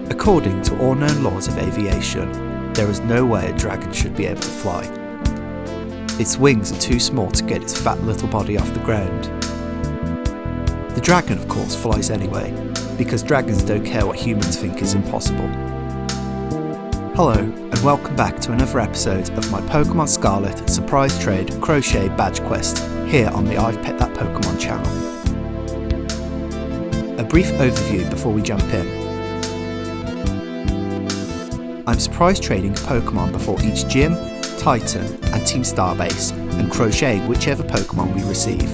According to all known laws of aviation, there is no way a dragon should be able to fly. Its wings are too small to get its fat little body off the ground. The dragon, of course, flies anyway, because dragons don't care what humans think is impossible. Hello, and welcome back to another episode of my Pokemon Scarlet Surprise Trade Crochet Badge Quest here on the I've Pet That Pokemon channel. A brief overview before we jump in. I'm surprise trading a Pokemon before each gym, Titan and Team Starbase and crocheting whichever Pokemon we receive.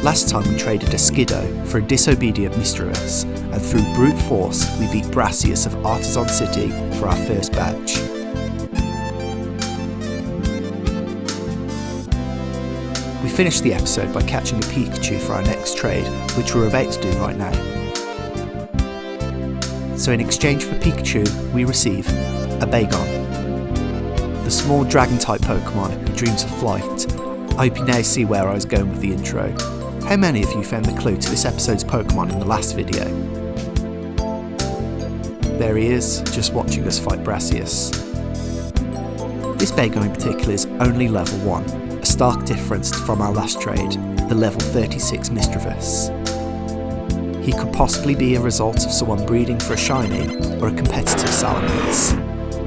Last time we traded a Skiddo for a disobedient Misdreavus, and through brute force we beat Brassius of Artisan City for our first badge. We finished the episode by catching a Pikachu for our next trade, which we're about to do right now. So in exchange for Pikachu, we receive a Bagon, the small dragon-type Pokemon who dreams of flight. I hope you now see where I was going with the intro. How many of you found the clue to this episode's Pokemon in the last video? There he is, just watching us fight Brassius. This Bagon in particular is only level 1, a stark difference from our last trade, the level 36 Misdreavus. He could possibly be a result of someone breeding for a shiny or a competitive Salamence,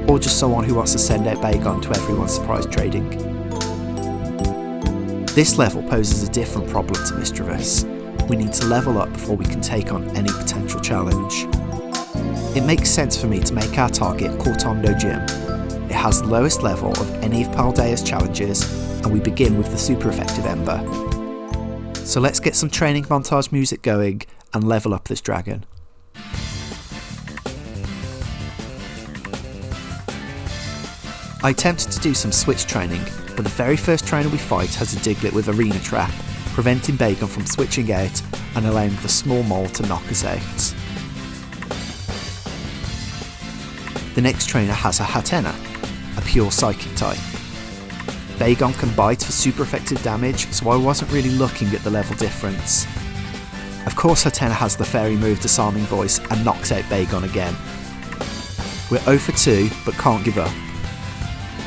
or just someone who wants to send out Bagon to everyone surprise trading. This level poses a different problem to Misdreavus. We need to level up before we can take on any potential challenge. It makes sense for me to make our target Cortondo Gym. It has the lowest level of any of Paldea's challenges, and we begin with the super effective Ember. So let's get some training montage music going and level up this dragon. I attempted to do some switch training, but the very first trainer we fight has a Diglett with Arena Trap, preventing Bagon from switching out and allowing the small mole to knock us out. The next trainer has a Hatenna, a pure psychic type. Bagon can bite for super effective damage, so I wasn't really looking at the level difference. Of course Hatenna has the fairy move Disarming Voice and knocks out Bagon again. We're 0 for 2, but can't give up.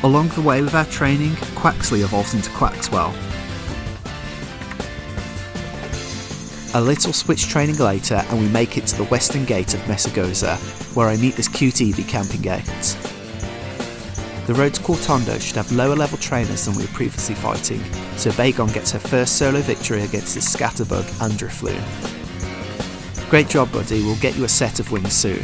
Along the way with our training, Quaxly evolves into Quaxwell. A little switch training later and we make it to the western gate of Messagoza, where I meet this cute Eevee camping out. The road to Cortondo should have lower level trainers than we were previously fighting, so Bagon gets her first solo victory against this Scatterbug and Drifloon. Great job buddy, we'll get you a set of wings soon.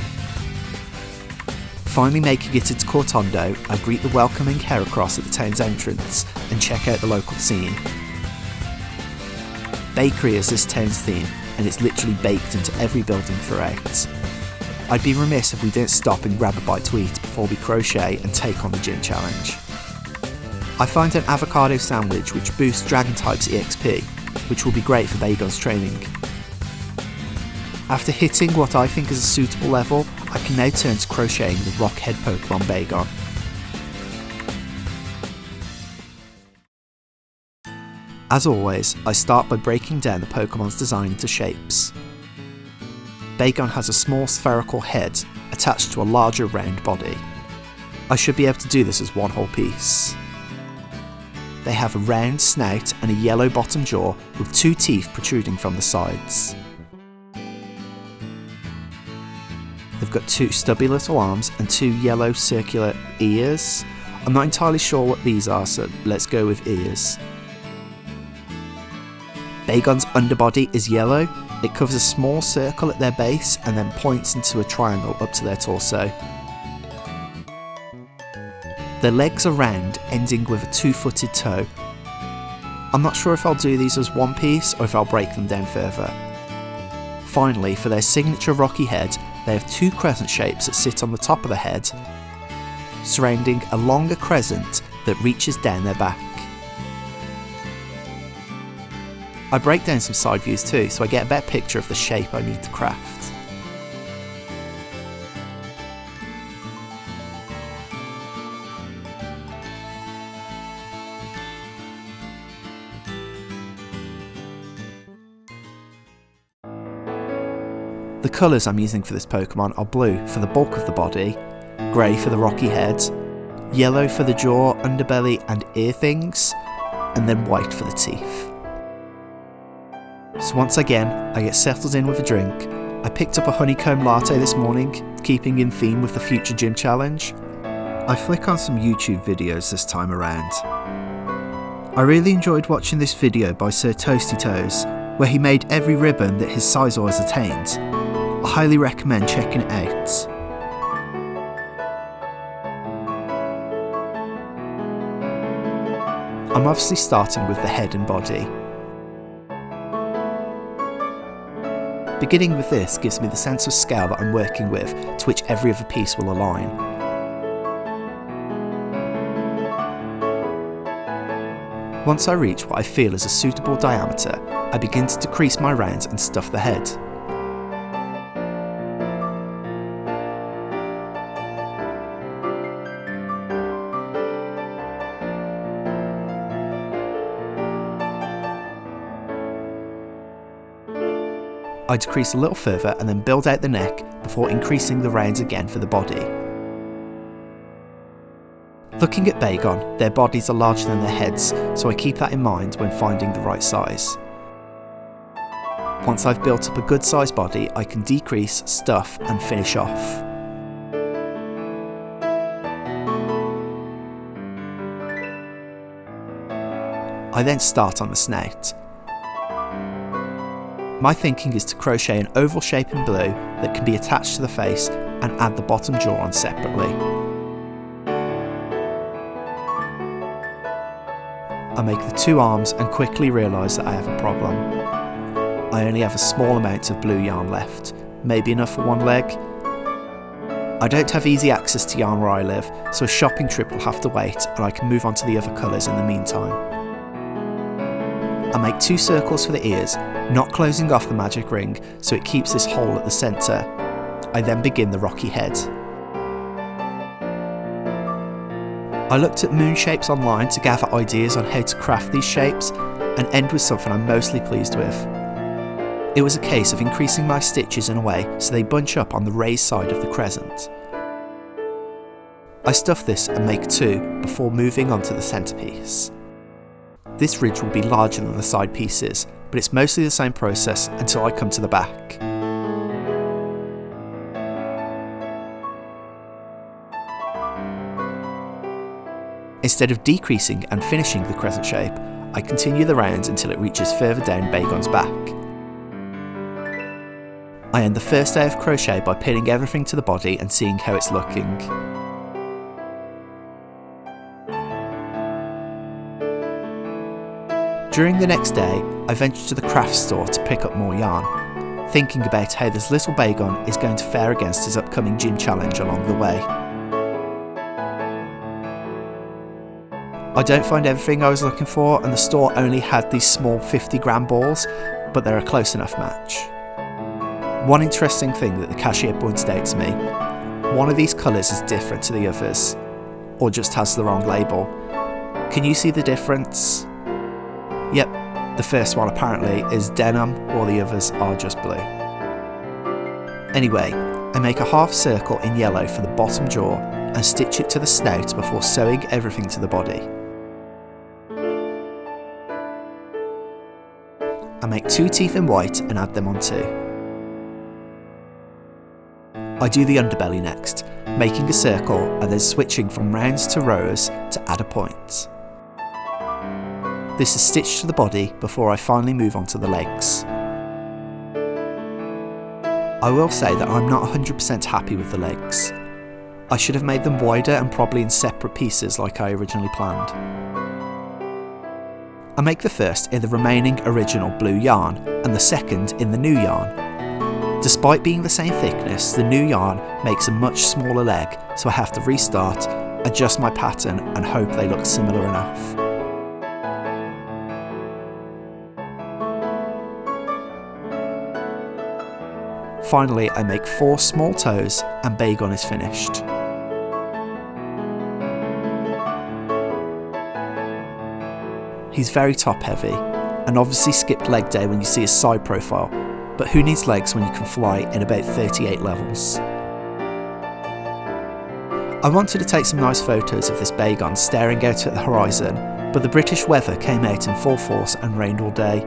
Finally making it into Cortondo, I greet the welcoming Heracross at the town's entrance and check out the local scene. Bakery is this town's theme, and it's literally baked into every building throughout. I'd be remiss if we didn't stop and grab a bite to eat before we crochet and take on the gym challenge. I find an avocado sandwich which boosts Dragon type's EXP, which will be great for Bagon's training. After hitting what I think is a suitable level, I can now turn to crocheting the Rockhead Pokemon Bagon. As always, I start by breaking down the Pokemon's design into shapes. Bagon has a small spherical head attached to a larger round body. I should be able to do this as one whole piece. They have a round snout and a yellow bottom jaw with 2 teeth protruding from the sides. They've got 2 stubby little arms and 2 yellow circular ears. I'm not entirely sure what these are, so let's go with ears. Bagon's underbody is yellow. It covers a small circle at their base and then points into a triangle up to their torso. Their legs are round, ending with a 2-footed toe. I'm not sure if I'll do these as one piece or if I'll break them down further. Finally, for their signature rocky head, they have 2 crescent shapes that sit on the top of the head, surrounding a longer crescent that reaches down their back. I break down some side views too, so I get a better picture of the shape I need to craft. The colours I'm using for this Pokemon are blue for the bulk of the body, grey for the rocky head, yellow for the jaw, underbelly and ear things, and then white for the teeth. So once again, I get settled in with a drink. I picked up a honeycomb latte this morning, keeping in theme with the future gym challenge. I flick on some YouTube videos this time around. I really enjoyed watching this video by Sir Toasty Toes, where he made every ribbon that his Sizor has attained. I highly recommend checking it out. I'm obviously starting with the head and body. Beginning with this gives me the sense of scale that I'm working with, to which every other piece will align. Once I reach what I feel is a suitable diameter, I begin to decrease my rounds and stuff the head. I decrease a little further and then build out the neck before increasing the rounds again for the body. Looking at Bagon, their bodies are larger than their heads, so I keep that in mind when finding the right size. Once I've built up a good sized body, I can decrease, stuff and finish off. I then start on the snout. My thinking is to crochet an oval shape in blue that can be attached to the face and add the bottom jaw on separately. I make the two arms and quickly realise that I have a problem. I only have a small amount of blue yarn left, maybe enough for one leg. I don't have easy access to yarn where I live, so a shopping trip will have to wait and I can move on to the other colours in the meantime. I make two circles for the ears, not closing off the magic ring so it keeps this hole at the centre. I then begin the rocky head. I looked at moon shapes online to gather ideas on how to craft these shapes and end with something I'm mostly pleased with. It was a case of increasing my stitches in a way so they bunch up on the raised side of the crescent. I stuff this and make two before moving on to the centrepiece. This ridge will be larger than the side pieces, but it's mostly the same process until I come to the back. Instead of decreasing and finishing the crescent shape, I continue the rounds until it reaches further down Bagon's back. I end the first day of crochet by pinning everything to the body and seeing how it's looking. During the next day, I venture to the craft store to pick up more yarn, thinking about how this little Bagon is going to fare against his upcoming gym challenge along the way. I don't find everything I was looking for, and the store only had these small 50-gram balls, but they're a close enough match. One interesting thing that the cashier pointed out to me, one of these colours is different to the others, or just has the wrong label. Can you see the difference? Yep, the first one apparently is denim, while the others are just blue. Anyway, I make a half circle in yellow for the bottom jaw and stitch it to the snout before sewing everything to the body. I make two teeth in white and add them on too. I do the underbelly next, making a circle and then switching from rounds to rows to add a point. This is stitched to the body before I finally move on to the legs. I will say that I'm not 100% happy with the legs. I should have made them wider and probably in separate pieces like I originally planned. I make the first in the remaining original blue yarn and the second in the new yarn. Despite being the same thickness, the new yarn makes a much smaller leg, so I have to restart, adjust my pattern and hope they look similar enough. Finally, I make 4 small toes and Bagon is finished. He's very top heavy, and obviously skipped leg day when you see his side profile, but who needs legs when you can fly in about 38 levels? I wanted to take some nice photos of this Bagon staring out at the horizon, but the British weather came out in full force and rained all day.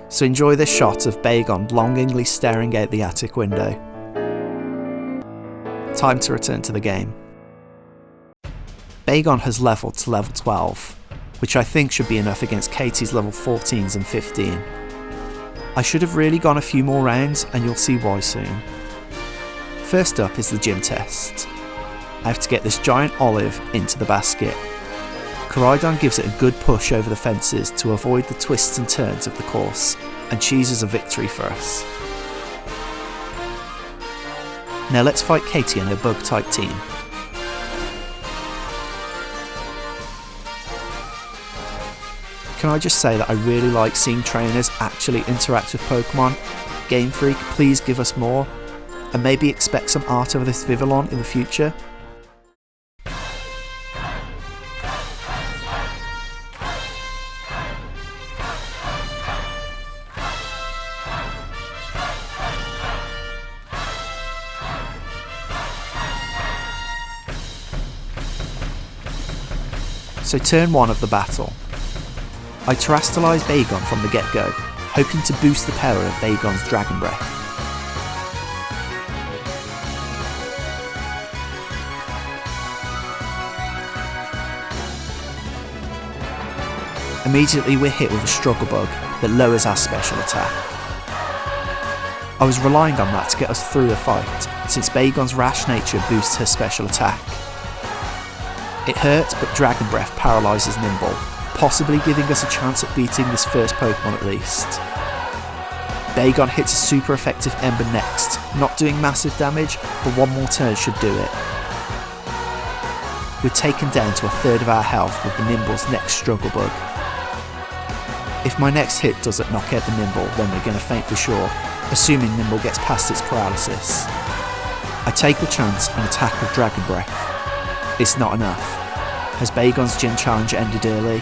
So enjoy this shot of Bagon longingly staring out the attic window. Time to return to the game. Bagon has levelled to level 12, which I think should be enough against Katy's level 14s and 15. I should have really gone a few more rounds, and you'll see why soon. First up is the gym test. I have to get this giant olive into the basket. Cortondo gives it a good push over the fences to avoid the twists and turns of the course, and cheeses a victory for us. Now let's fight Katy and her bug-type team. Can I just say that I really like seeing trainers actually interact with Pokemon? Game Freak, please give us more, and maybe expect some art of this Vivillon in the future. So turn 1 of the battle. I terrestrialise Bagon from the get-go, hoping to boost the power of Bagon's Dragon Breath. Immediately we're hit with a struggle bug that lowers our special attack. I was relying on that to get us through the fight, since Bagon's rash nature boosts her special attack. It hurts, but Dragon Breath paralyses Nimble, possibly giving us a chance at beating this first Pokemon at least. Bagon hits a super effective Ember next, not doing massive damage, but one more turn should do it. We're taken down to a third of our health with the Nimble's next struggle bug. If my next hit doesn't knock out the Nimble, then we're going to faint for sure, assuming Nimble gets past its paralysis. I take the chance and attack with Dragon Breath. It's not enough. Has Bagon's gym challenge ended early?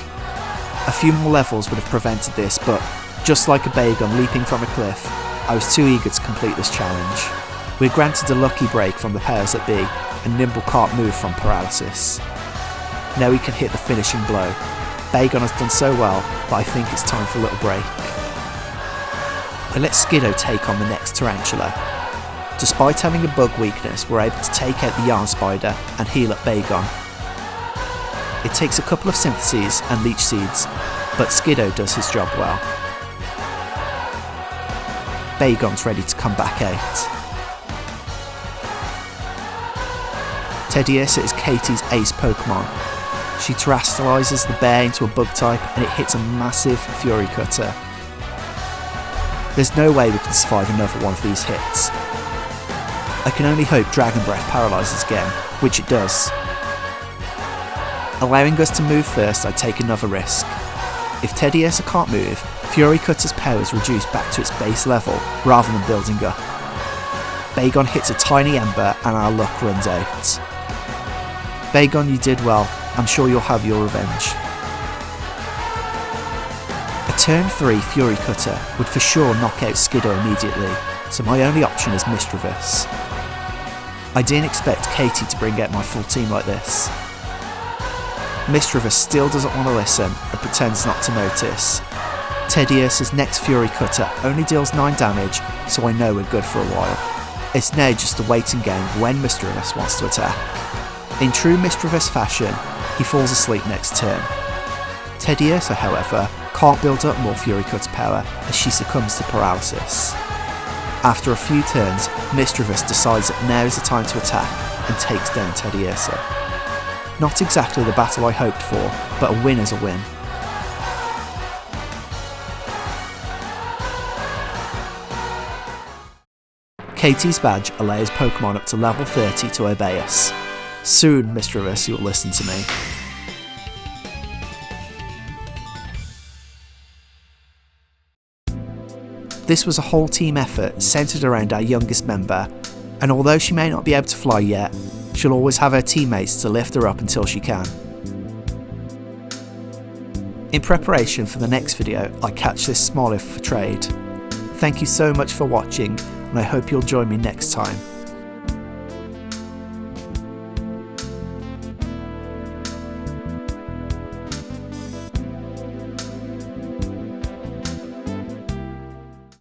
A few more levels would have prevented this, but just like a Bagon leaping from a cliff, I was too eager to complete this challenge. We're granted a lucky break from the powers that be, and Nimble can't move from paralysis. Now we can hit the finishing blow. Bagon has done so well, but I think it's time for a little break. I let Skiddo take on the next Tarantula. Despite having a bug weakness, we're able to take out the Yarn Spider and heal up Bagon. It takes a couple of syntheses and leech seeds, but Skiddo does his job well. Bagon's ready to come back out. Teddiursa is Katy's ace Pokemon. She terrestrialises the bear into a bug type and it hits a massive Fury Cutter. There's no way we can survive another one of these hits. I can only hope Dragon Breath paralyses again, which it does. Allowing us to move first, I take another risk. If Teddiursa can't move, Fury Cutter's power is reduced back to its base level rather than building up. Bagon hits a tiny Ember and our luck runs out. Bagon, you did well. I'm sure you'll have your revenge. A turn 3 Fury Cutter would for sure knock out Skiddo immediately, so my only option is Misdreavus. I didn't expect Katy to bring out my full team like this. Misdreavus still doesn't want to listen and pretends not to notice. Teddiursa's next Fury Cutter only deals 9 damage, so I know we're good for a while. It's now just a waiting game when Misdreavus wants to attack. In true Misdreavus fashion, he falls asleep next turn. Teddiursa, however, can't build up more Fury Cutter power as she succumbs to paralysis. After a few turns, Misdreavus decides that now is the time to attack and takes down Teddiursa. Not exactly the battle I hoped for, but a win is a win. Katy's badge allows Pokemon up to level 30 to obey us. Soon, Misdreavus, you'll listen to me. This was a whole team effort centred around our youngest member, and although she may not be able to fly yet, she'll always have her teammates to lift her up until she can. In preparation for the next video, I catch this Smoliv for trade. Thank you so much for watching, and I hope you'll join me next time.